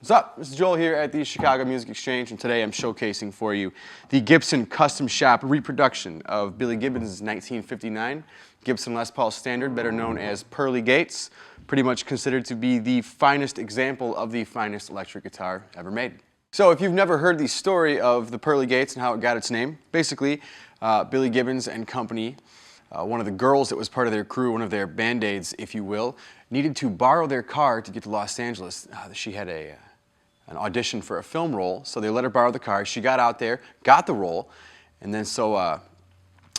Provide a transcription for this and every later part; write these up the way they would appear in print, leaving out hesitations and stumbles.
What's up? This is Joel here at the Chicago Music Exchange, and today I'm showcasing for you the Gibson Custom Shop reproduction of Billy Gibbons' 1959 Gibson Les Paul Standard, better known as Pearly Gates, pretty much considered to be the finest example of the finest electric guitar ever made. So if you've never heard the story of the Pearly Gates and how it got its name, basically Billy Gibbons and company, one of the girls that was part of their crew, one of their band-aids, if you will, needed to borrow their car to get to Los Angeles. She had an audition for a film role, so they let her borrow the car. She got out there, got the role, and then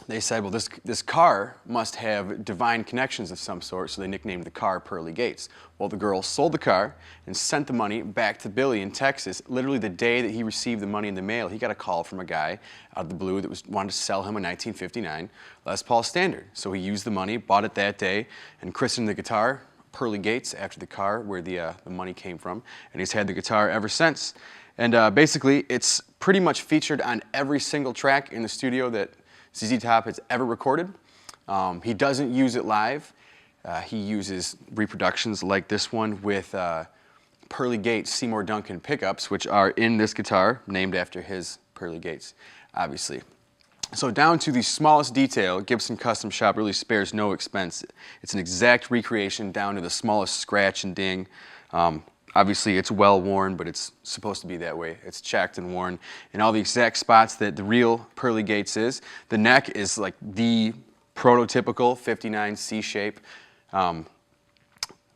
they said, well, this car must have divine connections of some sort, so they nicknamed the car Pearly Gates. Well, the girl sold the car and sent the money back to Billy in Texas. Literally the day that he received the money in the mail, he got a call from a guy out of the blue that wanted to sell him a 1959 Les Paul Standard. So he used the money, bought it that day, and christened the guitar Pearly Gates after the car where the money came from, and he's had the guitar ever since. And basically, it's pretty much featured on every single track in the studio that zztop has ever recorded. He doesn't use it live. He uses reproductions like this one with Pearly Gates Seymour Duncan pickups, which are in this guitar, named after his Pearly Gates, obviously. So down to the smallest detail, Gibson Custom Shop really spares no expense. It's an exact recreation down to the smallest scratch and ding. Obviously it's well worn, but it's supposed to be that way. It's checked and worn in all the exact spots that the real Pearly Gates is. The neck is like the prototypical 59 C shape.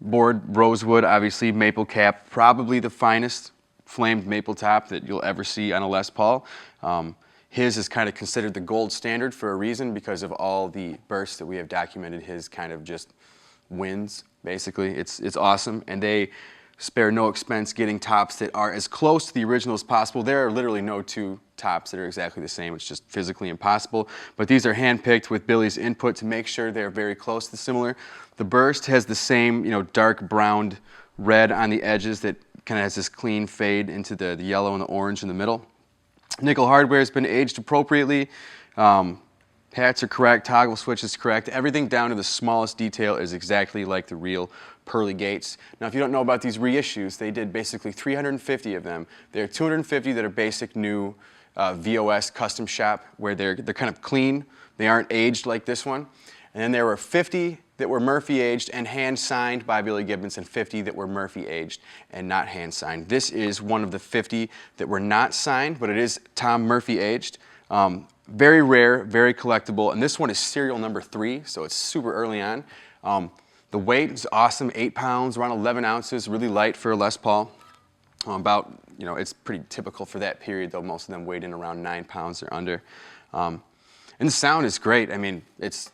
Board rosewood, obviously maple cap, probably the finest flamed maple top that you'll ever see on a Les Paul. His is kind of considered the gold standard for a reason because of all the bursts that we have documented. His kind of just wins, basically. It's awesome, and they spare no expense getting tops that are as close to the original as possible. There are literally no two tops that are exactly the same. It's just physically impossible. But these are hand-picked with Billy's input to make sure they're very close to similar. The burst has the same, dark browned red on the edges that kind of has this clean fade into the yellow and the orange in the middle. Nickel hardware has been aged appropriately. Hats are correct, toggle switch is correct. Everything down to the smallest detail is exactly like the real Pearly Gates. Now, if you don't know about these reissues, they did basically 350 of them. There are 250 that are basic new VOS custom shop, where they're kind of clean. They aren't aged like this one. And then there were 50 that were Murphy aged and hand signed by Billy Gibbons, and 50 that were Murphy aged and not hand signed. This is one of the 50 that were not signed, but it is Tom Murphy aged. Very rare, very collectible, and this one is serial number 3, so it's super early on. The weight is awesome, 8 pounds, around 11 ounces, really light for a Les Paul. It's pretty typical for that period, though most of them weighed in around 9 pounds or under. And the sound is great. I mean, it's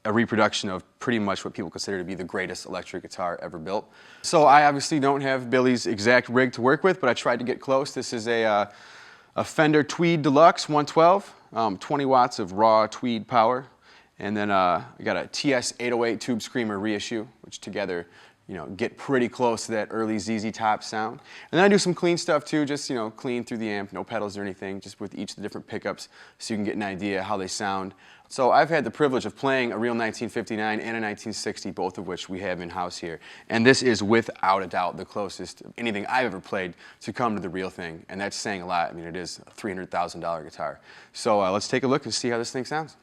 a reproduction of pretty much what people consider to be the greatest electric guitar ever built. So I obviously don't have Billy's exact rig to work with, but I tried to get close. This is a Fender Tweed Deluxe 112, 20 watts of raw tweed power. And then I got a TS 808 Tube Screamer reissue, which together, get pretty close to that early zztop sound. And then I do some clean stuff too, just, clean through the amp, no pedals or anything, just with each of the different pickups so you can get an idea how they sound. So I've had the privilege of playing a real 1959 and a 1960, both of which we have in-house here. And this is without a doubt the closest of anything I've ever played to come to the real thing. And that's saying a lot. I mean, it is a $300,000 guitar. So let's take a look and see how this thing sounds.